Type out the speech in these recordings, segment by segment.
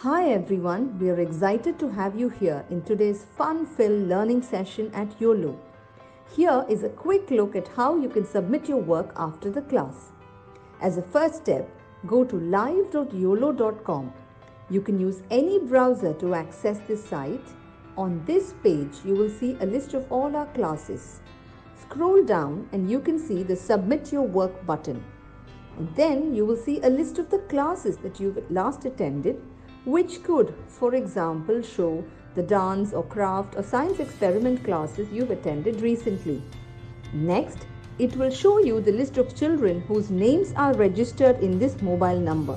Hi everyone, we are excited to have you here in today's fun-filled learning session at YOLO. Here is a quick look at how you can submit your work after the class. As a first step, go to live.yolo.com. You can use any browser to access this site. On this page, you will see a list of all our classes. Scroll down and you can see the Submit Your Work button. And then you will see a list of the classes that you've last attended, which could, for example, show the dance or craft or science experiment classes you've attended recently. Next, it will show you the list of children whose names are registered in this mobile number.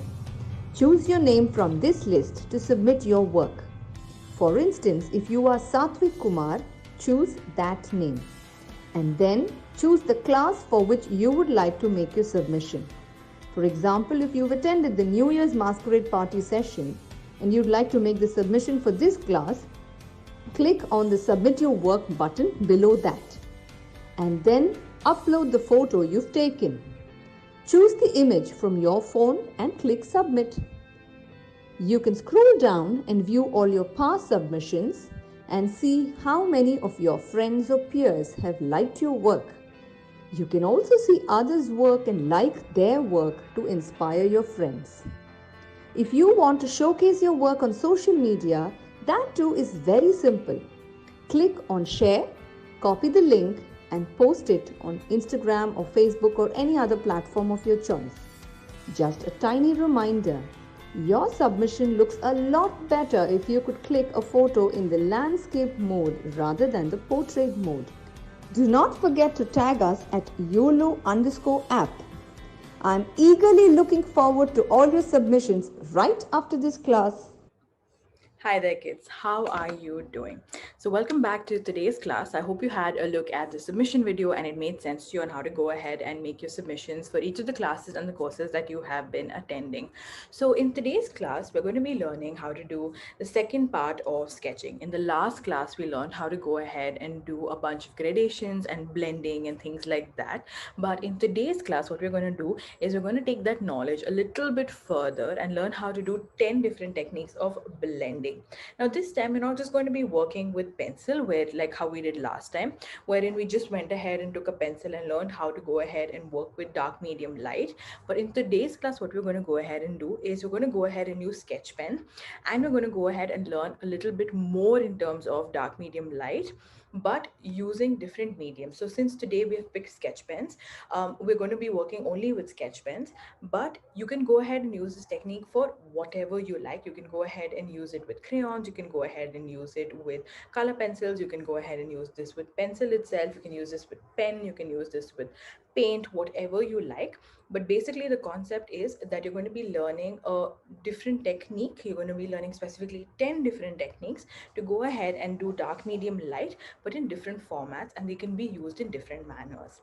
Choose your name from this list to submit your work. For instance, if you are Satvik Kumar, choose that name. And then choose the class for which you would like to make your submission. For example, if you've attended the New Year's Masquerade Party session and you'd like to make the submission for this class, click on the Submit Your Work button below that. And then upload the photo you've taken. Choose the image from your phone and click Submit. You can scroll down and view all your past submissions and see how many of your friends or peers have liked your work. You can also see others' work and like their work to inspire your friends. If you want to showcase your work on social media, that too is very simple. Click on Share, copy the link and post it on Instagram or Facebook or any other platform of your choice. Just a tiny reminder, your submission looks a lot better if you could click a photo in the landscape mode rather than the portrait mode. Do not forget to tag us at YOLO_app. I'm eagerly looking forward to all your submissions right after this class. Hi there, kids. How are you doing? So, welcome back to today's class. I hope you had a look at the submission video and it made sense to you on how to go ahead and make your submissions for each of the classes and the courses that you have been attending. So, in today's class, we're going to be learning how to do the second part of sketching. In the last class, we learned how to go ahead and do a bunch of gradations and blending and things like that. But in today's class, what we're going to do is we're going to take that knowledge a little bit further and learn how to do 10 different techniques of blending. Now this time we're not just going to be working with pencil where like how we did last time, wherein we just went ahead and took a pencil and learned how to go ahead and work with dark, medium, light. But in today's class, what we're going to go ahead and do is we're going to go ahead and use sketch pen, and we're going to go ahead and learn a little bit more in terms of dark, medium, light, but using different mediums. So since today we have picked sketch pens, we're going to be working only with sketch pens, but you can go ahead and use this technique for whatever you like. You can go ahead and use it with crayons, you can go ahead and use it with color pencils, you can go ahead and use this with pencil itself, you can use this with pen, you can use this with paint, whatever you like. But basically the concept is that you're going to be learning a different technique. You're going to be learning specifically 10 different techniques to go ahead and do dark, medium, light, but in different formats, and they can be used in different manners.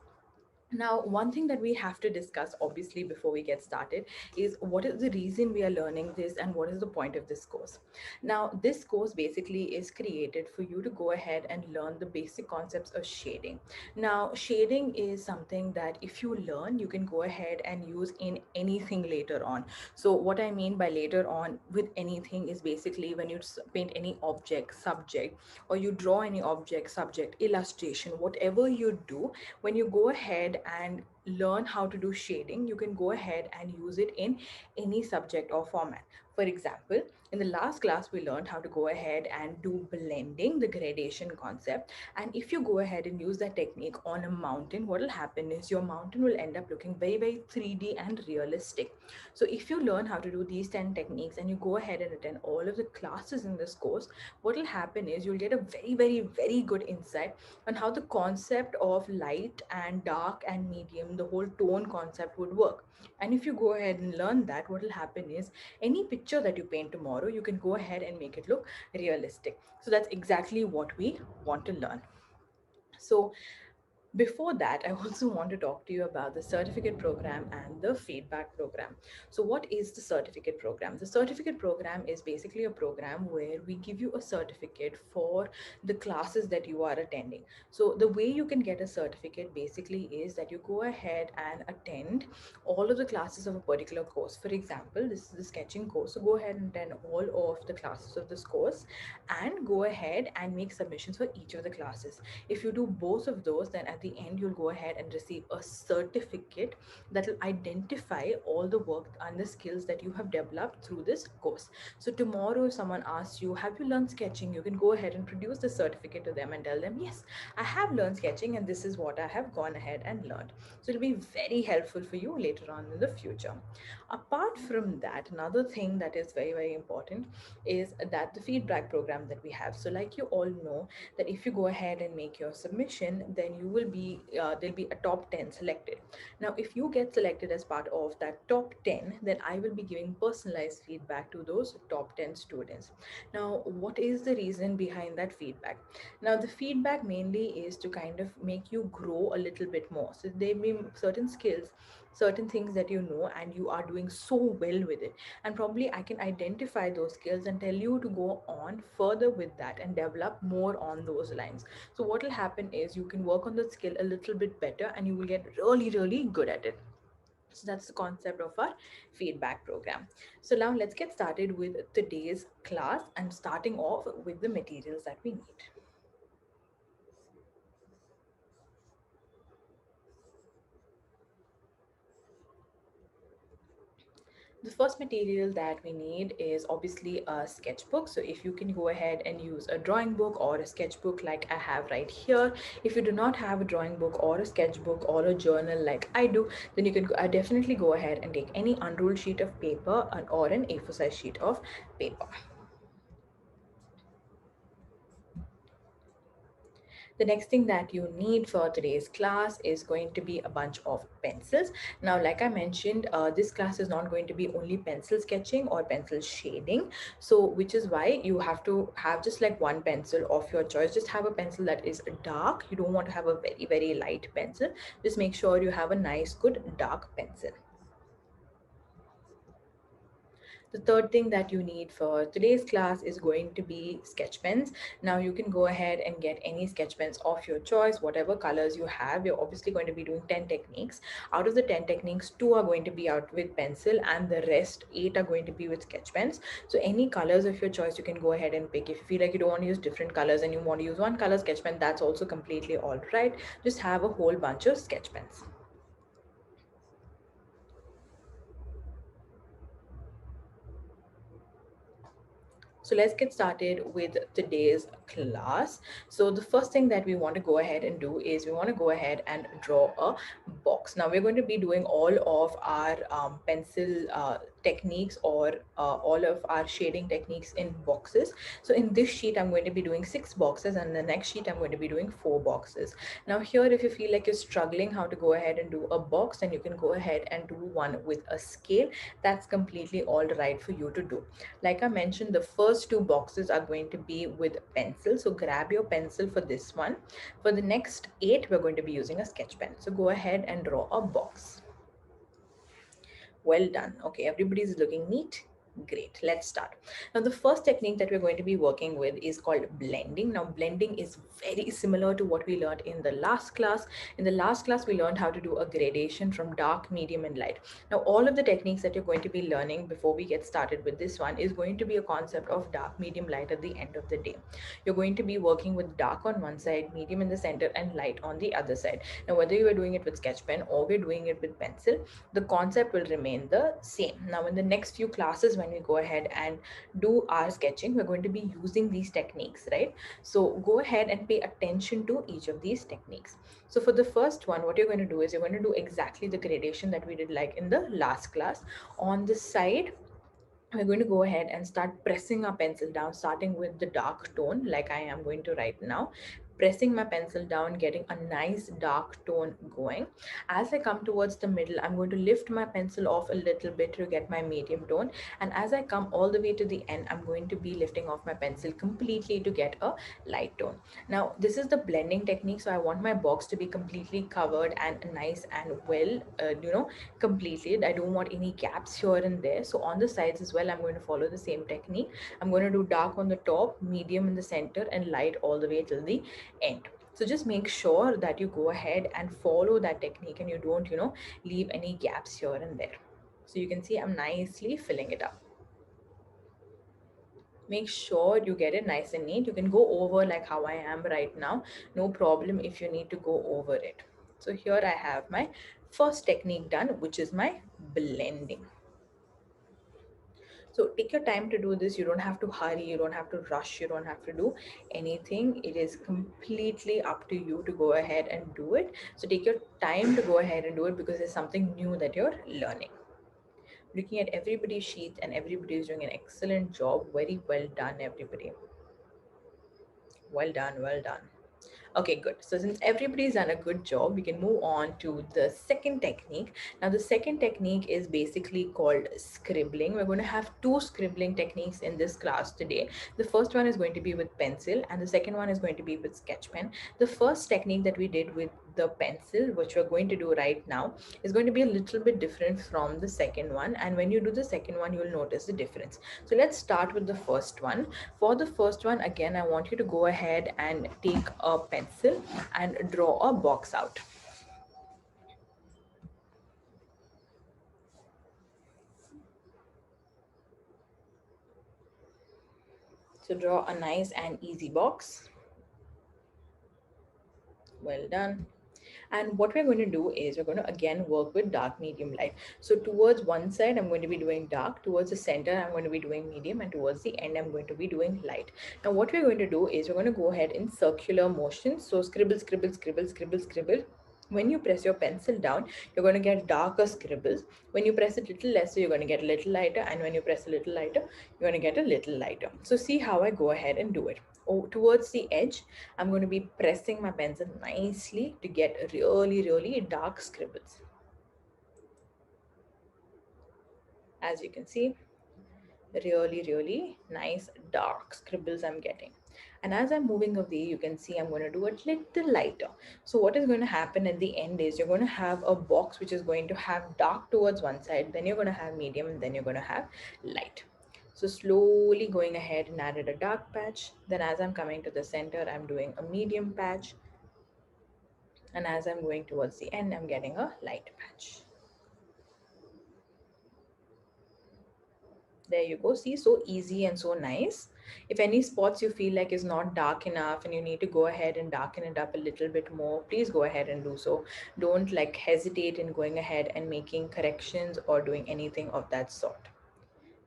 Now, one thing that we have to discuss, obviously, before we get started is what is the reason we are learning this and what is the point of this course. Now, this course basically is created for you to go ahead and learn the basic concepts of shading. Now, shading is something that if you learn, you can go ahead and use in anything later on. So, what I mean by later on with anything is basically when you paint any object, subject, or you draw any object, subject, illustration, whatever you do, when you go ahead and learn how to do shading, you can go ahead and use it in any subject or format. For example, in the last class we learned how to go ahead and do blending, the gradation concept, and if you go ahead and use that technique on a mountain, what will happen is your mountain will end up looking very, very 3D and realistic. So if you learn how to do these 10 techniques and you go ahead and attend all of the classes in this course, what will happen is you'll get a very, very, very good insight on how the concept of light and dark and medium, the whole tone concept would work. And if you go ahead and learn that, what will happen is any picture that you paint tomorrow, you can go ahead and make it look realistic. So that's exactly what we want to learn. So Before that, I also want to talk to you about the certificate program and the feedback program. So, what is the certificate program? The certificate program is basically a program where we give you a certificate for the classes that you are attending. So, the way you can get a certificate basically is that you go ahead and attend all of the classes of a particular course. For example, this is the sketching course. So, go ahead and attend all of the classes of this course and go ahead and make submissions for each of the classes. If you do both of those, then at the end you'll go ahead and receive a certificate that will identify all the work and the skills that you have developed through this course. So tomorrow if someone asks you, have you learned sketching, you can go ahead and produce the certificate to them and tell them, yes, I have learned sketching and this is what I have gone ahead and learned. So it'll be very helpful for you later on in the future. Apart from that, another thing that is very, very important is that the feedback program that we have. So like you all know, that if you go ahead and make your submission, then you will be there'll be a top 10 selected. Now if you get selected as part of that top 10, then I will be giving personalized feedback to those top 10 students. Now what is the reason behind that feedback? Now the feedback mainly is to kind of make you grow a little bit more. So there may be certain skills, certain things that you know and you are doing so well with it, and probably I can identify those skills and tell you to go on further with that and develop more on those lines. So what will happen is you can work on the skill a little bit better and you will get really, really good at it. So that's the concept of our feedback program. So now let's get started with today's class and starting off with the materials that we need. The first material that we need is obviously a sketchbook. So if you can go ahead and use a drawing book or a sketchbook like I have right here. If you do not have a drawing book or a sketchbook or a journal like I do, then you can definitely go ahead and take any unrolled sheet of paper or an A4 size sheet of paper. The next thing that you need for today's class is going to be a bunch of pencils. Now, like I mentioned, this class is not going to be only pencil sketching or pencil shading. So, which is why you have to have just like one pencil of your choice. Just have a pencil that is dark. You don't want to have a very, very light pencil. Just make sure you have a nice, good dark pencil. The third thing that you need for today's class is going to be sketch pens. Now you can go ahead and get any sketch pens of your choice, whatever colors you have. You're obviously going to be doing 10 techniques. Out of the 10 techniques, 2 are going to be out with pencil and the rest 8 are going to be with sketch pens. So any colors of your choice you can go ahead and pick. If you feel like you don't want to use different colors and you want to use one color sketch pen, that's also completely all right. Just have a whole bunch of sketch pens. So let's get started with today's class. So the first thing that we want to go ahead and do is we want to go ahead and draw a box. Now we're going to be doing all of our pencil techniques or all of our shading techniques in boxes. So in this sheet, I'm going to be doing 6 boxes and the next sheet, I'm going to be doing 4 boxes. Now here, if you feel like you're struggling how to go ahead and do a box, then you can go ahead and do one with a scale. That's completely all right for you to do. Like I mentioned, the first 2 boxes are going to be with pencil. So grab your pencil for this one. For the next 8, we're going to be using a sketch pen. So go ahead and draw a box. Well done. Okay, everybody's looking neat. Great, let's start. Now, the first technique that we're going to be working with is called blending. Now, blending is very similar to what we learned in the last class. In the last class, we learned how to do a gradation from dark, medium, and light. Now, all of the techniques that you're going to be learning before we get started with this one is going to be a concept of dark, medium, light at the end of the day. You're going to be working with dark on one side, medium in the center, and light on the other side. Now, whether you are doing it with sketch pen or we're doing it with pencil, the concept will remain the same. Now in the next few classes, when we go ahead and do our sketching, we're going to be using these techniques, right? So go ahead and pay attention to each of these techniques. So for the first one, what you're going to do is you're going to do exactly the gradation that we did like in the last class. On the side, we're going to go ahead and start pressing our pencil down, starting with the dark tone like I am going to right now. pressing my pencil down, getting a nice dark tone going. As I come towards the middle, I'm going to lift my pencil off a little bit to get my medium tone. And as I come all the way to the end, I'm going to be lifting off my pencil completely to get a light tone. Now, this is the blending technique. So I want my box to be completely covered and nice and well, completed. I don't want any gaps here and there. So on the sides as well, I'm going to follow the same technique. I'm going to do dark on the top, medium in the center, and light all the way till the end. So just make sure that you go ahead and follow that technique and you don't, leave any gaps here and there. So you can see I'm nicely filling it up. Make sure you get it nice and neat. You can go over like how I am right now. No problem if you need to go over it. So here I have my first technique done, which is my blending. So take your time to do this. You don't have to hurry, you don't have to rush, you don't have to do anything. It is completely up to you to go ahead and do it. So take your time to go ahead and do it because it's something new that you're learning. Looking at everybody's sheets and everybody is doing an excellent job. Very well done, everybody. Well done, well done. Okay, good. So since everybody's done a good job, we can move on to the second technique. Now, the second technique is basically called scribbling. We're going to have two scribbling techniques in this class today. The first one is going to be with pencil, and the second one is going to be with sketch pen. The first technique that we did with the pencil, which we're going to do right now, is going to be a little bit different from the second one. And when you do the second one, you'll notice the difference. So let's start with the first one. For the first one, again, I want you to go ahead and take a pencil and draw a box out. So draw a nice and easy box. Well done. And what we're going to do is we're going to again work with dark, medium, light. So towards one side, I'm going to be doing dark. Towards the center, I'm going to be doing medium. And towards the end, I'm going to be doing light. Now, what we're going to do is we're going to go ahead in circular motion. So scribble, scribble, scribble, scribble, scribble. When you press your pencil down, you're going to get darker scribbles. When you press it a little lesser, you're going to get a little lighter. And when you press a little lighter, you're going to get a little lighter. So see how I go ahead and do it. Oh, towards the edge, I'm going to be pressing my pencil nicely to get really, really dark scribbles. As you can see, really, really nice dark scribbles I'm getting. And as I'm moving away, you can see I'm going to do it little lighter. So what is going to happen at the end is you're going to have a box which is going to have dark towards one side, then you're going to have medium, and then you're going to have light. So slowly going ahead and added a dark patch. Then as I'm coming to the center, I'm doing a medium patch. And as I'm going towards the end, I'm getting a light patch. There you go. See, so easy and so nice. If any spots you feel like is not dark enough and you need to go ahead and darken it up a little bit more, please go ahead and do so. Don't like hesitate in going ahead and making corrections or doing anything of that sort.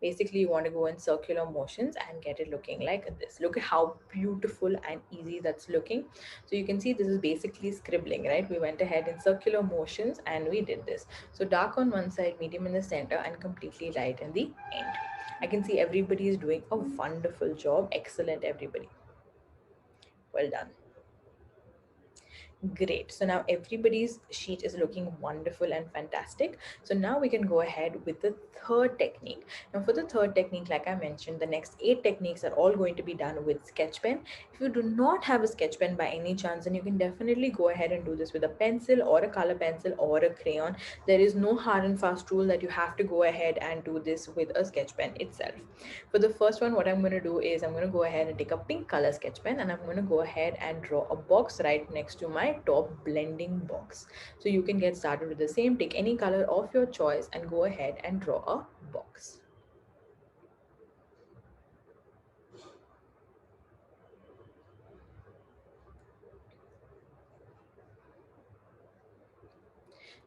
Basically, you want to go in circular motions and get it looking like this. Look at how beautiful and easy that's looking. So you can see this is basically scribbling, right? We went ahead in circular motions and we did this. So dark on one side, medium in the center, and completely light in the end. I can see everybody is doing a wonderful job. Excellent, everybody. Well done. Great. So now everybody's sheet is looking wonderful and fantastic. So now we can go ahead with the third technique. Now for the third technique, like I mentioned, the next 8 techniques are all going to be done with sketch pen. If you do not have a sketch pen by any chance, then you can definitely go ahead and do this with a pencil or a color pencil or a crayon. There is no hard and fast rule that you have to go ahead and do this with a sketch pen itself. For the first one, what I'm going to do is I'm going to go ahead and take a pink color sketch pen and I'm going to go ahead and draw a box right next to my top blending box. So you can get started with the same. Take any color of your choice and go ahead and draw a box.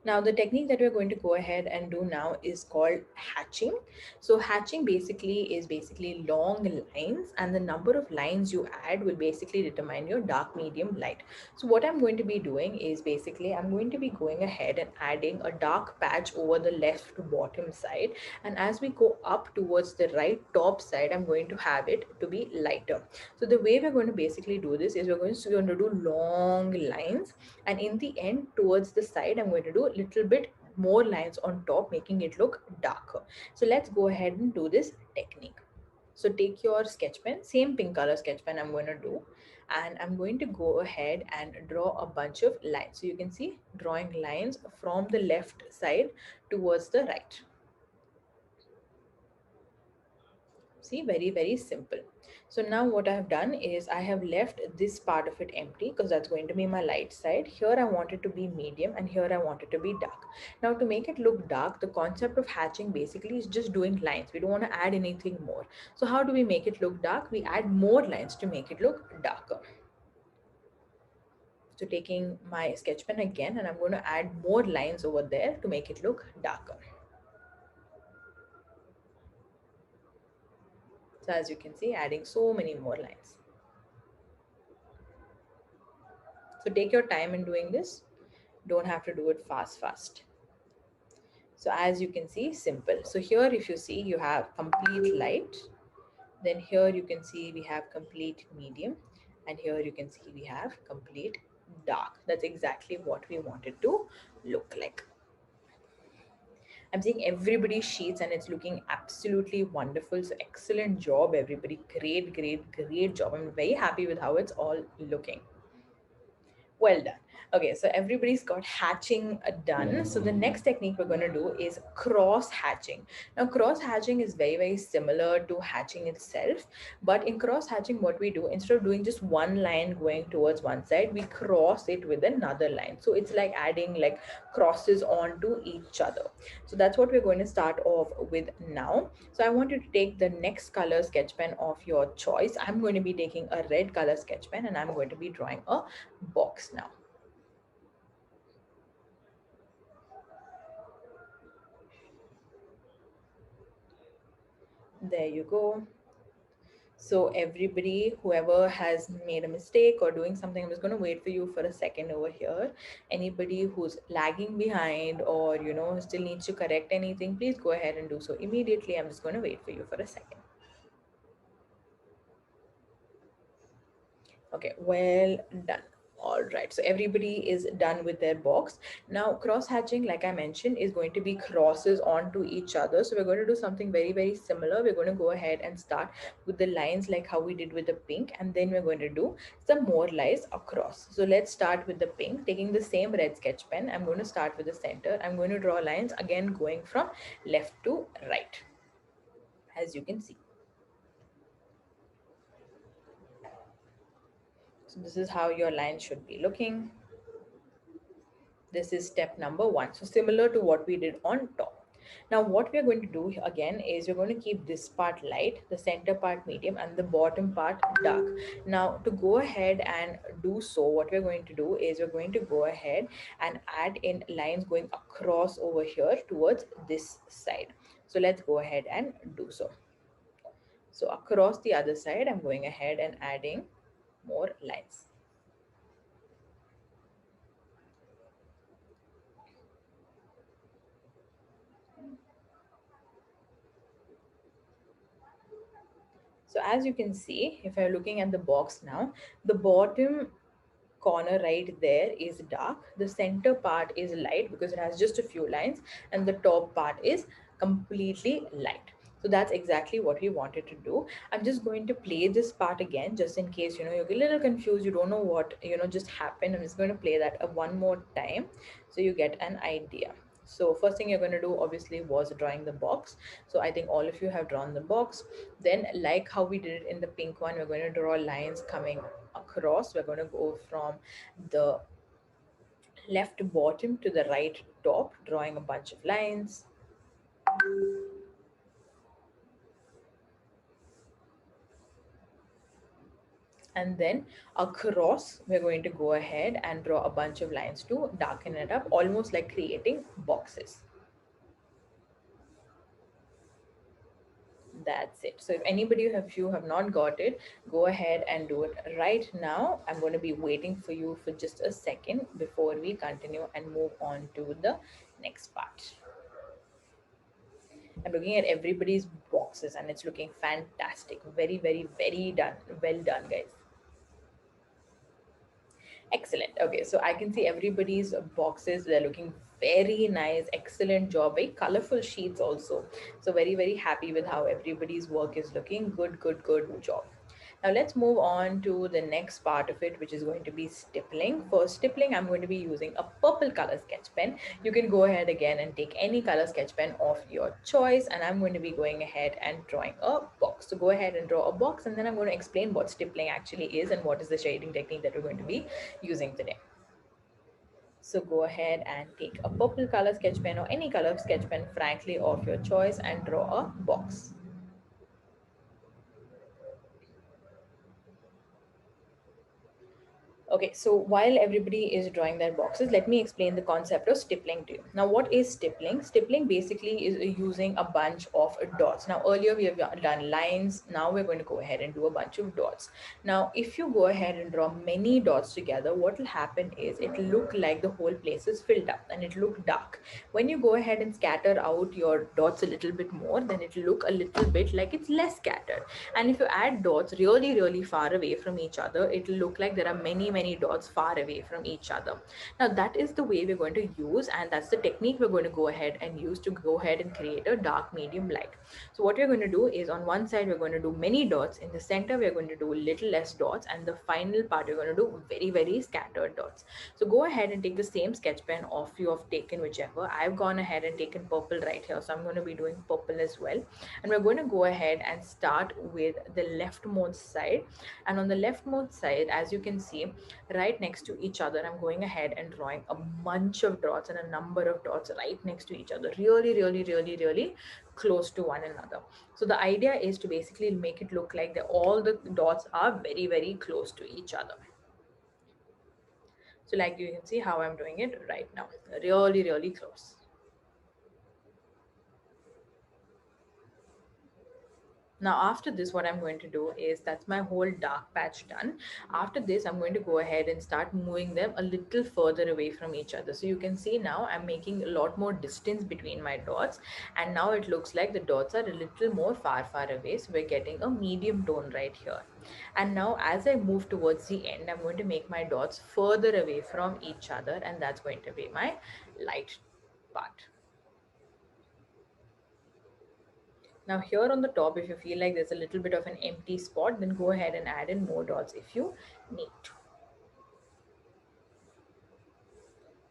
Now, the technique that we're going to go ahead and do now is called hatching. So, hatching basically is basically long lines, and the number of lines you add will basically determine your dark, medium, light. So, what I'm going to be doing is basically I'm going to be going ahead and adding a dark patch over the left bottom side, and as we go up towards the right top side, I'm going to have it to be lighter. So, the way we're going to basically do this is we're going to do long lines, and in the end towards the side I'm going to do a little bit more lines on top, making it look darker. So let's go ahead and do this technique. So take your sketch pen, same pink color sketch pen I'm going to do, and I'm going to go ahead and draw a bunch of lines. So you can see drawing lines from the left side towards the right. See, very, very simple. So now what I have done is I have left this part of it empty because that's going to be my light side. Here I want it to be medium and here I want it to be dark. Now to make it look dark, the concept of hatching basically is just doing lines. We don't want to add anything more. So how do we make it look dark? We add more lines to make it look darker. So taking my sketch pen again, and I'm going to add more lines over there to make it look darker. So as you can see, adding so many more lines. So take your time in doing this. Don't have to do it fast. So as you can see, simple. So here if you see, you have complete light. Then here you can see we have complete medium. And here you can see we have complete dark. That's exactly what we wanted to look like. I'm seeing everybody's sheets and it's looking absolutely wonderful. So excellent job, everybody. Great job. I'm very happy with how it's all looking. Well done. Okay, so everybody's got hatching done. So the next technique we're going to do is cross hatching. Now, cross hatching is very, very similar to hatching itself. But in cross hatching, what we do, instead of doing just one line going towards one side, we cross it with another line. So it's like adding like crosses onto each other. So that's what we're going to start off with now. So I want you to take the next color sketch pen of your choice. I'm going to be taking a red color sketch pen and I'm going to be drawing a box now. There you go. So everybody, whoever has made a mistake or doing something, I'm just going to wait for you for a second over here. Anybody who's lagging behind or still needs to correct anything, please go ahead and do so immediately. I'm just going to wait for you for a second. Okay, well done. All right, so everybody is done with their box. Now, cross hatching, like I mentioned, is going to be crosses onto each other. So we're going to do something very, very similar. We're going to go ahead and start with the lines like how we did with the pink, and then we're going to do some more lines across. So let's start with the pink. Taking the same red sketch pen, I'm going to start with the center. I'm going to draw lines again going from left to right, as you can see. So this is how your line should be looking. This is step number one. So similar to what we did on top. Now what we're going to do again is we're going to keep this part light, the center part medium, and the bottom part dark. Now to go ahead and do so, what we're going to do is we're going to go ahead and add in lines going across over here towards this side. So let's go ahead and do so. So across the other side, I'm going ahead and adding more lines. So as you can see, if I'm looking at the box now, the bottom corner right there is dark. The center part is light because it has just a few lines, and the top part is completely light. So that's exactly what we wanted to do. I'm just going to play this part again just in case you get a little confused, you don't know what just happened. I'm just going to play that one more time so you get an idea. So first thing you're going to do obviously was drawing the box. So I think all of you have drawn the box. Then like how we did it in the pink one, we're going to draw lines coming across. We're going to go from the left bottom to the right top, drawing a bunch of lines. And then across, we're going to go ahead and draw a bunch of lines to darken it up, almost like creating boxes. That's it. So if anybody of you have not got it, go ahead and do it right now. I'm going to be waiting for you for just a second before we continue and move on to the next part. I'm looking at everybody's boxes and it's looking fantastic. Very, very, very done. Well done, guys. Excellent. Okay, so I can see everybody's boxes. They're looking very nice. Excellent job. Very colorful sheets also. So very, very happy with how everybody's work is looking. Good, good, good job. Now let's move on to the next part of it, which is going to be stippling. For stippling, I'm going to be using a purple color sketch pen. You can go ahead again and take any color sketch pen of your choice, and I'm going to be going ahead and drawing a box. So go ahead and draw a box, and then I'm going to explain what stippling actually is and what is the shading technique that we're going to be using today. So go ahead and take a purple color sketch pen or any color sketch pen, frankly, of your choice, and draw a box. Okay, so while everybody is drawing their boxes, let me explain the concept of stippling to you. Now, what is stippling? Stippling basically is using a bunch of dots. Now, earlier we have done lines. Now we're going to go ahead and do a bunch of dots. Now, if you go ahead and draw many dots together, what will happen is it will look like the whole place is filled up and it look dark. When you go ahead and scatter out your dots a little bit more, then it will look a little bit like it's less scattered. And if you add dots really, really far away from each other, it will look like there are many, many dots far away from each other. Now that is the way we're going to use, and that's the technique we're going to go ahead and use to go ahead and create a dark medium light. So what we're going to do is on one side we're going to do many dots, in the center we're going to do little less dots, and the final part we're going to do very, very scattered dots. So go ahead and take the same sketch pen of you have taken whichever. I've gone ahead and taken purple right here, so I'm going to be doing purple as well. And we're going to go ahead and start with the leftmost side. And on the leftmost side, as you can see, right next to each other, I'm going ahead and drawing a bunch of dots and a number of dots right next to each other, really, really, really, really close to one another. So the idea is to basically make it look like all the dots are very, very close to each other. So like you can see how I'm doing it right now, really, really close. Now after this, what I'm going to do is, that's my whole dark patch done. After this, I'm going to go ahead and start moving them a little further away from each other. So you can see now I'm making a lot more distance between my dots, and now it looks like the dots are a little more far away. So we're getting a medium tone right here. And now as I move towards the end, I'm going to make my dots further away from each other, and that's going to be my light part. Now here on the top, if you feel like there's a little bit of an empty spot, then go ahead and add in more dots if you need to.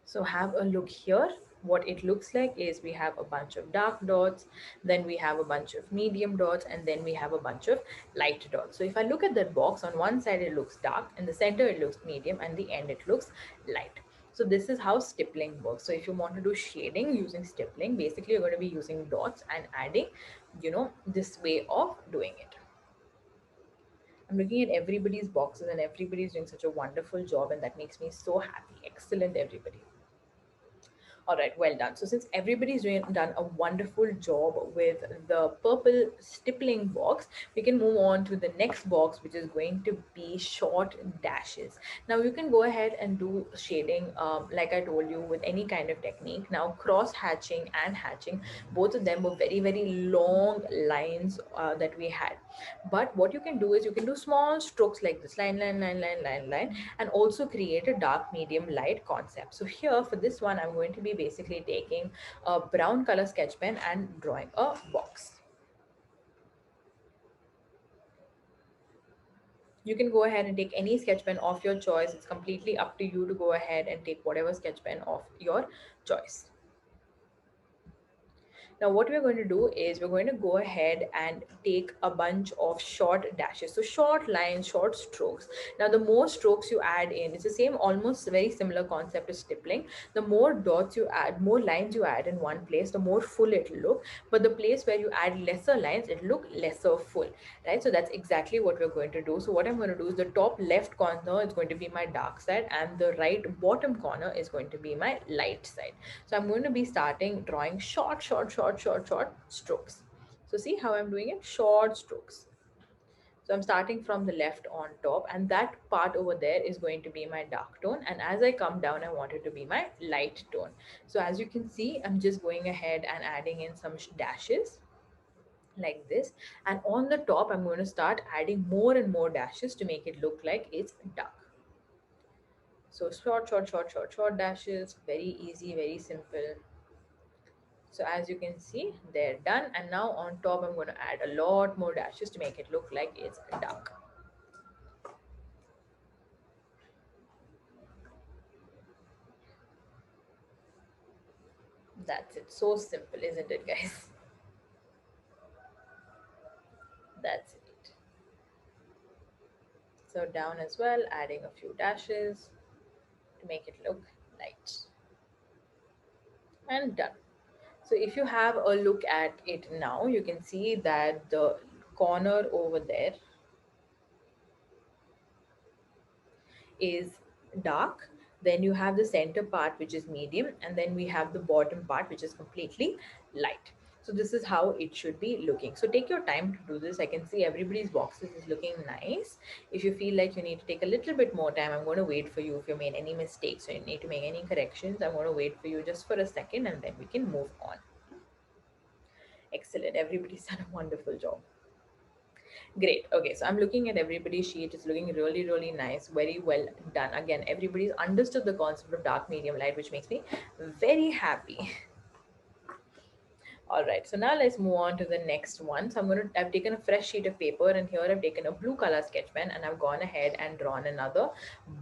So have a look here. What it looks like is we have a bunch of dark dots, then we have a bunch of medium dots, and then we have a bunch of light dots. So if I look at that box, on one side it looks dark, in the center it looks medium, and the end it looks light. So this is how stippling works. So if you want to do shading using stippling, basically you're going to be using dots and adding, this way of doing it. I'm looking at everybody's boxes and everybody's doing such a wonderful job, and that makes me so happy. Excellent, everybody. All right, well done. So since everybody's done a wonderful job with the purple stippling box, we can move on to the next box, which is going to be short dashes. Now you can go ahead and do shading, like I told you, with any kind of technique. Now cross hatching and hatching, both of them were very, very long lines that we had. But what you can do is you can do small strokes like this, line, line, line, line, line, line, and also create a dark, medium, light concept. So here for this one, I'm going to be basically taking a brown color sketch pen and drawing a box. You can go ahead and take any sketch pen of your choice. It's completely up to you to go ahead and take whatever sketch pen of your choice. Now, what we're going to do is we're going to go ahead and take a bunch of short dashes. So, short lines, short strokes. Now, the more strokes you add in, it's the same, almost very similar concept as stippling. The more dots you add, more lines you add in one place, the more full it'll look. But the place where you add lesser lines, it'll look lesser full, right? So, that's exactly what we're going to do. So, what I'm going to do is the top left corner is going to be my dark side, and the right bottom corner is going to be my light side. So I'm going to be starting drawing short strokes. So see how I'm doing it? Short strokes. So I'm starting from the left on top, and that part over there is going to be my dark tone. And as I come down, I want it to be my light tone. So as you can see, I'm just going ahead and adding in some dashes like this. And on the top, I'm going to start adding more and more dashes to make it look like it's dark. So short dashes, very easy, very simple. So as you can see, they're done. And now on top, I'm going to add a lot more dashes to make it look like it's dark. That's it. So simple, isn't it, guys? That's it. So down as well, adding a few dashes to make it look light. And done. So if you have a look at it now, you can see that the corner over there is dark, then you have the center part which is medium, and then we have the bottom part which is completely light. So this is how it should be looking. So take your time to do this. I can see everybody's boxes is looking nice. If you feel like you need to take a little bit more time, I'm going to wait for you. If you made any mistakes or you need to make any corrections, I'm going to wait for you just for a second, and then we can move on. Excellent, everybody's done a wonderful job. Great. Okay, so I'm looking at everybody's sheet. It's looking really, really nice. Very well done. Again, everybody's understood the concept of dark, medium, light, which makes me very happy. All right, so now let's move on to the next one. So I've taken a fresh sheet of paper, and here I've taken a blue color sketch pen, and I've gone ahead and drawn another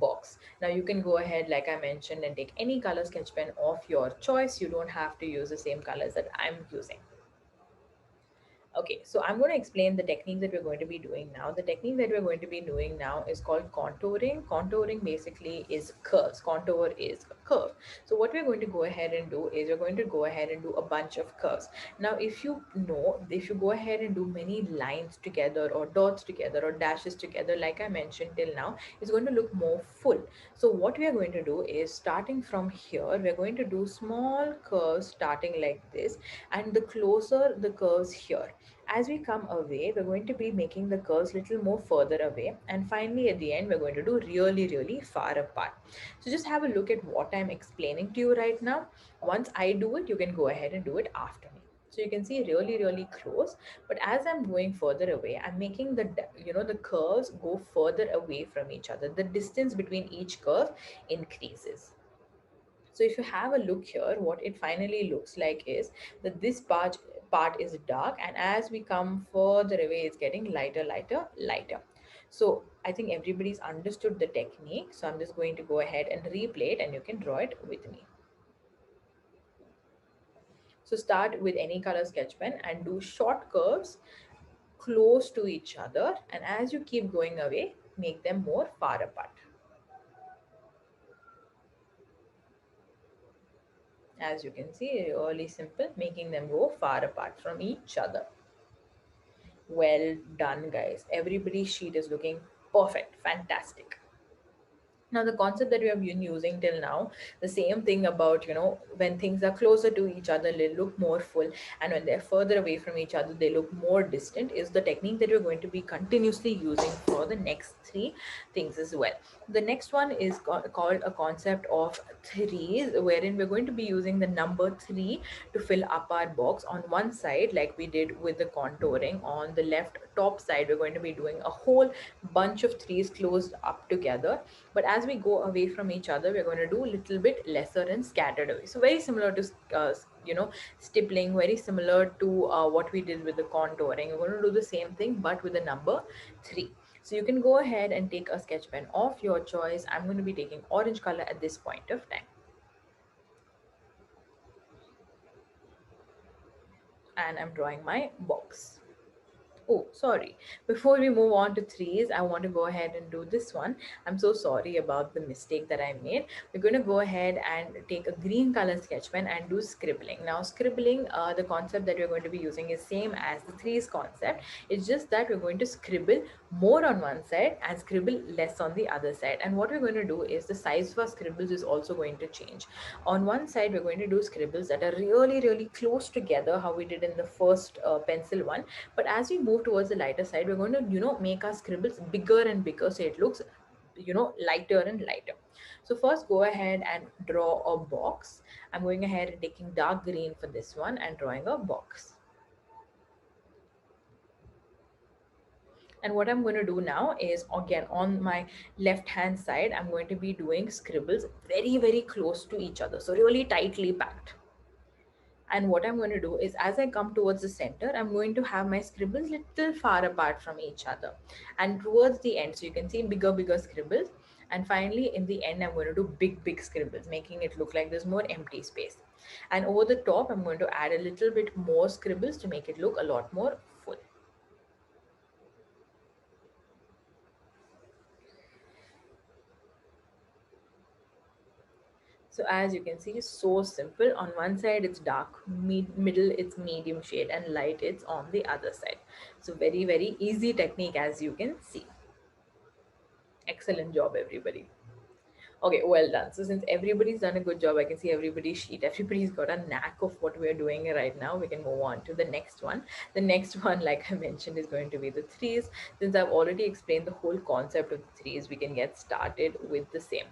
box. Now you can go ahead, like I mentioned, and take any color sketch pen of your choice. You don't have to use the same colors that I'm using. Okay, so I'm going to explain the technique that we're going to be doing now. The technique that we're going to be doing now is called contouring. Contouring basically is curves. Contour is a curve. So what we're going to go ahead and do is we're going to go ahead and do a bunch of curves. Now, if you go ahead and do many lines together or dots together or dashes together, like I mentioned till now, it's going to look more full. So what we are going to do is starting from here, we're going to do small curves starting like this, and the closer the curves here, as we come away, we're going to be making the curves little more further away, and finally at the end we're going to do really far apart. So just have a look at what I'm explaining to you right now. Once I do it, you can go ahead and do it after me. So you can see really close, but as I'm going further away, I'm making the curves go further away from each other. The distance between each curve increases. So if you have a look here, what it finally looks like is that this part is dark, and as we come further away, it's getting lighter. So I think everybody's understood the technique. So I'm just going to go ahead and replay it, and you can draw it with me. So start with any color sketch pen and do short curves close to each other, and as you keep going away, make them more far apart. As you can see, really simple, making them go far apart from each other. Well done, guys. Everybody's sheet is looking perfect, fantastic. Now the concept that we have been using till now, the same thing about, when things are closer to each other, they look more full, and when they're further away from each other, they look more distant, is the technique that we're going to be continuously using for the next three things as well. The next one is called a concept of threes, wherein we're going to be using the number three to fill up our box. On one side, like we did with the contouring, on the left top side, we're going to be doing a whole bunch of threes closed up together, but as we go away from each other, we're going to do a little bit lesser and scattered away. So very similar to stippling, very similar to what we did with the contouring. We're going to do the same thing but with the number three. So you can go ahead and take a sketch pen of your choice. I'm going to be taking orange color at this point of time. and I'm drawing my box. Oh, sorry. Before we move on to threes, I want to go ahead and do this one. I'm so sorry about the mistake that I made. We're going to go ahead and take a green color sketch pen and do scribbling. Now, scribbling, the concept that we're going to be using is same as the threes concept. It's just that we're going to scribble more on one side and scribble less on the other side. And what we're going to do is the size of our scribbles is also going to change. On one side, we're going to do scribbles that are really, really close together, how we did in the first pencil one. But as we move towards the lighter side, we're going to, make our scribbles bigger and bigger so it looks, lighter and lighter. So first go ahead and draw a box. I'm going ahead and taking dark green for this one and drawing a box. And what I'm going to do now is, again, on my left hand side, I'm going to be doing scribbles very, very close to each other. So really tightly packed. And what I'm going to do is, as I come towards the center, I'm going to have my scribbles little far apart from each other. And towards the end, so you can see bigger, bigger scribbles. And finally, in the end, I'm going to do big, big scribbles, making it look like there's more empty space. And over the top, I'm going to add a little bit more scribbles to make it look a lot more full. So as you can see, it's so simple. On one side it's dark, middle it's medium shade, and light it's on the other side. So very, very easy technique, as you can see. Excellent job, everybody. Okay, well done. So since everybody's done a good job, I can see everybody's sheet. Everybody's got a knack of what we're doing right now. We can move on to the next one. The next one, like I mentioned, is going to be the threes. Since I've already explained the whole concept of the threes, we can get started with the same.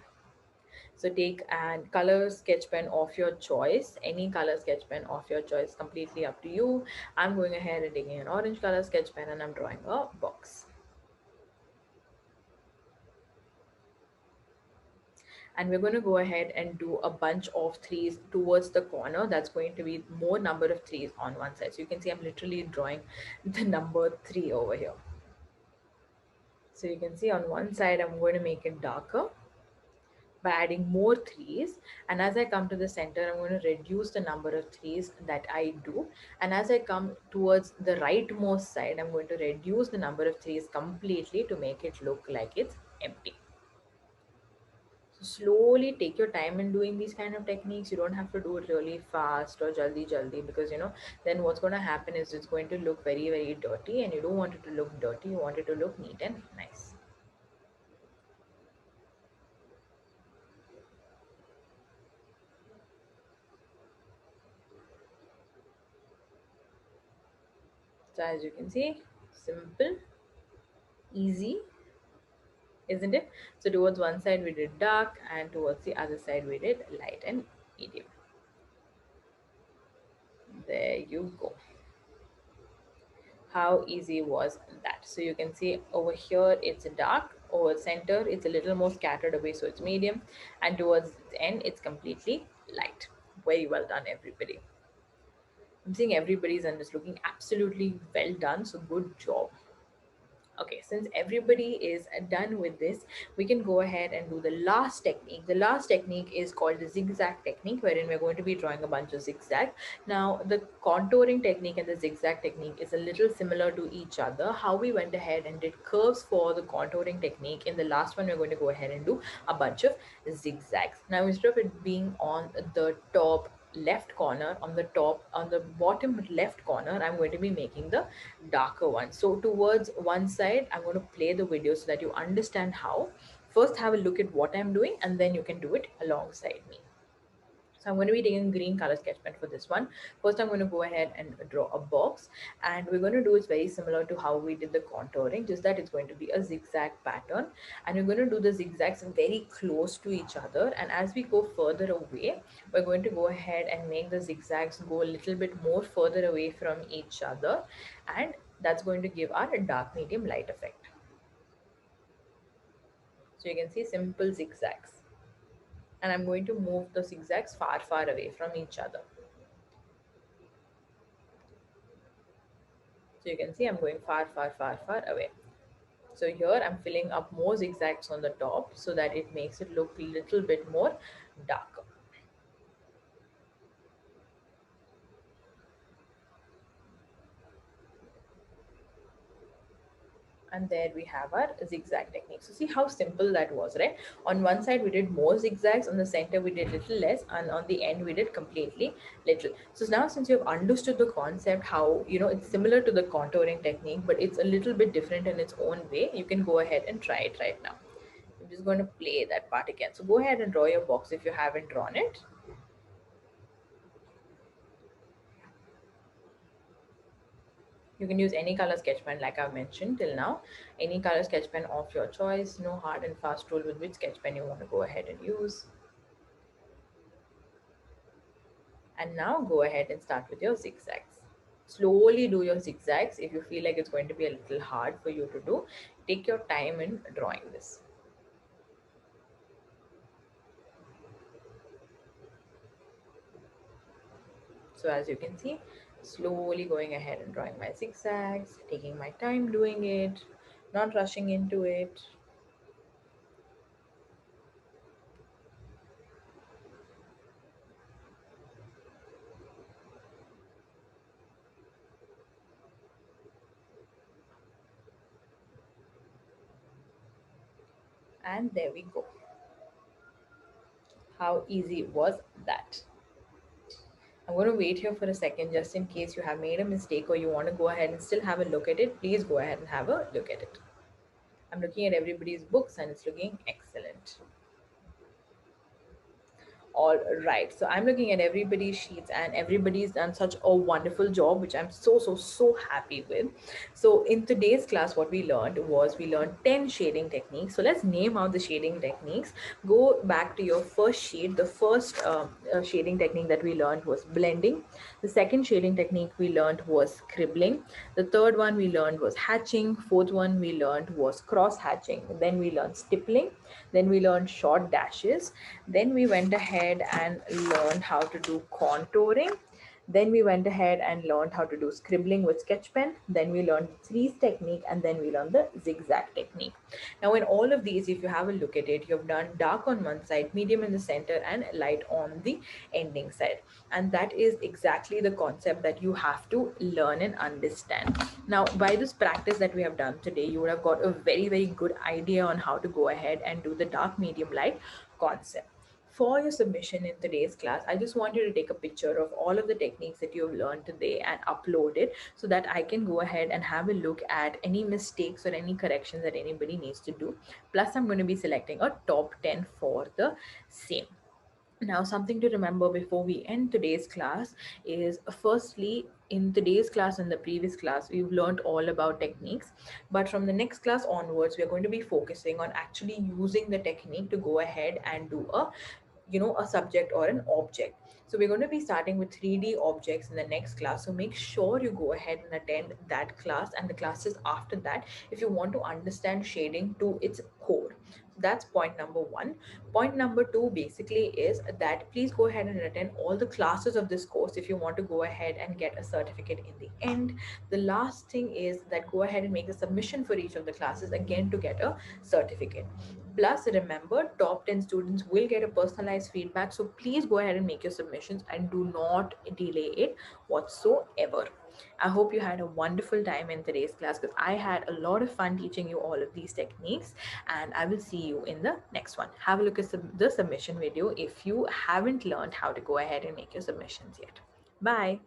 So take an color sketch pen of your choice, any color sketch pen of your choice, completely up to you. I'm going ahead and taking an orange color sketch pen and I'm drawing a box. And we're going to go ahead and do a bunch of threes towards the corner. That's going to be more number of threes on one side. So you can see I'm literally drawing the number 3 over here. So you can see on one side I'm going to make it darker by adding more threes, and as I come to the center I'm going to reduce the number of threes that I do, and as I come towards the rightmost side I'm going to reduce the number of threes completely to make it look like it's empty. So slowly take your time in doing these kind of techniques. You don't have to do it really fast or jaldi jaldi, because then what's going to happen is it's going to look very, very dirty, and you don't want it to look dirty, you want it to look neat and nice. So as you can see, simple, easy, isn't it? So towards one side we did dark, and towards the other side we did light and medium. There you go. How easy was that? So you can see over here it's dark, over center it's a little more scattered away, so it's medium, and towards the end it's completely light. Very well done, everybody. I'm seeing everybody's and it's looking absolutely well done, so good job. Okay, since everybody is done with this, we can go ahead and do the last technique. The last technique is called the zigzag technique, wherein we're going to be drawing a bunch of zigzag. Now, the contouring technique and the zigzag technique is a little similar to each other. How we went ahead and did curves for the contouring technique, in the last one, we're going to go ahead and do a bunch of zigzags. Now, instead of it being on the top left corner, on the bottom left corner I'm going to be making the darker one. So towards one side I'm going to play the video so that you understand how. First have a look at what I'm doing, and then you can do it alongside me. So I'm going to be taking green color sketch pen for this one. First, I'm going to go ahead and draw a box, and we're going to do it very similar to how we did the contouring, just that it's going to be a zigzag pattern, and we're going to do the zigzags very close to each other. And as we go further away, we're going to go ahead and make the zigzags go a little bit more further away from each other, and that's going to give our dark, medium, light effect. So you can see simple zigzags, and I'm going to move the zigzags far, far away from each other. So you can see I'm going far, far, far, far away. So here I'm filling up more zigzags on the top so that it makes it look a little bit more darker. and there we have our zigzag technique. So see how simple that was, right? On one side we did more zigzags, on the center we did little less, and on the end we did completely little. So now since you've understood the concept, how it's similar to the contouring technique, but it's a little bit different in its own way, you can go ahead and try it right now. I'm just going to play that part again. So go ahead and draw your box if you haven't drawn it. You can use any color sketch pen like I've mentioned till now. Any color sketch pen of your choice. No hard and fast rule with which sketch pen you want to go ahead and use. And now go ahead and start with your zigzags. Slowly do your zigzags. If you feel like it's going to be a little hard for you to do, take your time in drawing this. So as you can see, slowly going ahead and drawing my zigzags, taking my time doing it, not rushing into it. And there we go. How easy was that? I'm going to wait here for a second just in case you have made a mistake or you want to go ahead and still have a look at it. Please go ahead and have a look at it. I'm looking at everybody's books and it's looking excellent. All right, so I'm looking at everybody's sheets and everybody's done such a wonderful job, which I'm so happy with. So in today's class, what we learned was we learned 10 shading techniques. So let's name out the shading techniques. Go back to your first sheet. The first shading technique that we learned was blending. The second shading technique we learned was scribbling. The third one we learned was hatching. Fourth one we learned was cross hatching. Then we learned stippling. Then we learned short dashes. Then we went ahead and learned how to do contouring. Then we went ahead and learned how to do scribbling with sketch pen. Then we learned the threes technique, and then we learned the zigzag technique. Now in all of these, if you have a look at it, you've done dark on one side, medium in the center, and light on the ending side. And that is exactly the concept that you have to learn and understand. Now by this practice that we have done today, you would have got a very good idea on how to go ahead and do the dark, medium, light concept. For your submission in today's class, I just want you to take a picture of all of the techniques that you've learned today and upload it so that I can go ahead and have a look at any mistakes or any corrections that anybody needs to do. Plus, I'm going to be selecting a top 10 for the same. Now, something to remember before we end today's class is, firstly, in today's class and the previous class, we've learned all about techniques. But from the next class onwards, we're going to be focusing on actually using the technique to go ahead and do a subject or an object. So we're going to be starting with 3D objects in the next class. So make sure you go ahead and attend that class and the classes after that if you want to understand shading to its core. That's point number one. Point number two basically is that please go ahead and attend all the classes of this course if you want to go ahead and get a certificate in the end. The last thing is that go ahead and make a submission for each of the classes again to get a certificate. Plus, remember, top 10 students will get a personalized feedback. So please go ahead and make your submissions and do not delay it whatsoever. I hope you had a wonderful time in today's class because I had a lot of fun teaching you all of these techniques, and I will see you in the next one. Have a look at the submission video if you haven't learned how to go ahead and make your submissions yet. Bye.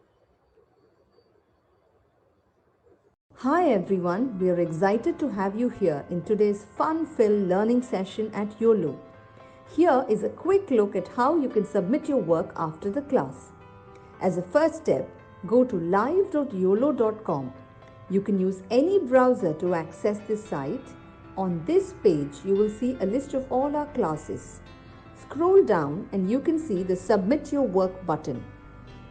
Hi everyone, we are excited to have you here in today's fun-filled learning session at YOLO. Here is a quick look at how you can submit your work after the class. As a first step, go to live.yolo.com. You can use any browser to access this site. On this page, you will see a list of all our classes. Scroll down and you can see the Submit Your Work button.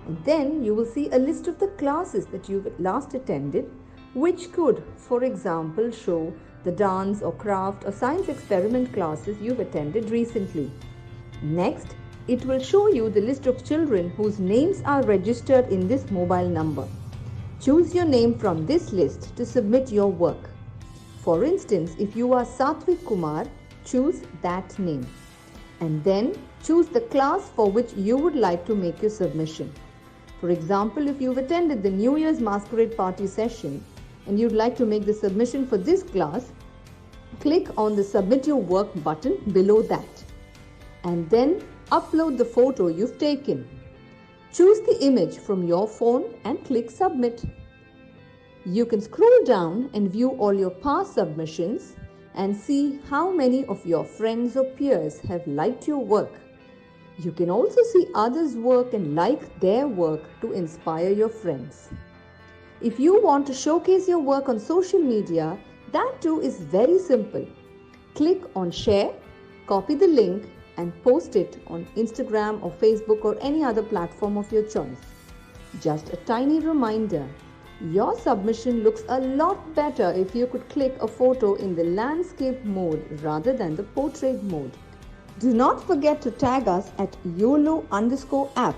And then you will see a list of the classes that you've last attended, which could, for example, show the dance or craft or science experiment classes you've attended recently. Next, it will show you the list of children whose names are registered in this mobile number. Choose your name from this list to submit your work. For instance, if you are Satvik Kumar, choose that name. And then choose the class for which you would like to make your submission. For example, if you've attended the New Year's Masquerade Party session, and you'd like to make the submission for this class, click on the Submit Your Work button below that, and then upload the photo you've taken. Choose the image from your phone and click Submit. You can scroll down and view all your past submissions and see how many of your friends or peers have liked your work. You can also see others' work and like their work to inspire your friends. If you want to showcase your work on social media, that too is very simple. Click on Share, copy the link and post it on Instagram or Facebook or any other platform of your choice. Just a tiny reminder, your submission looks a lot better if you could click a photo in the landscape mode rather than the portrait mode. Do not forget to tag us at YOLO_app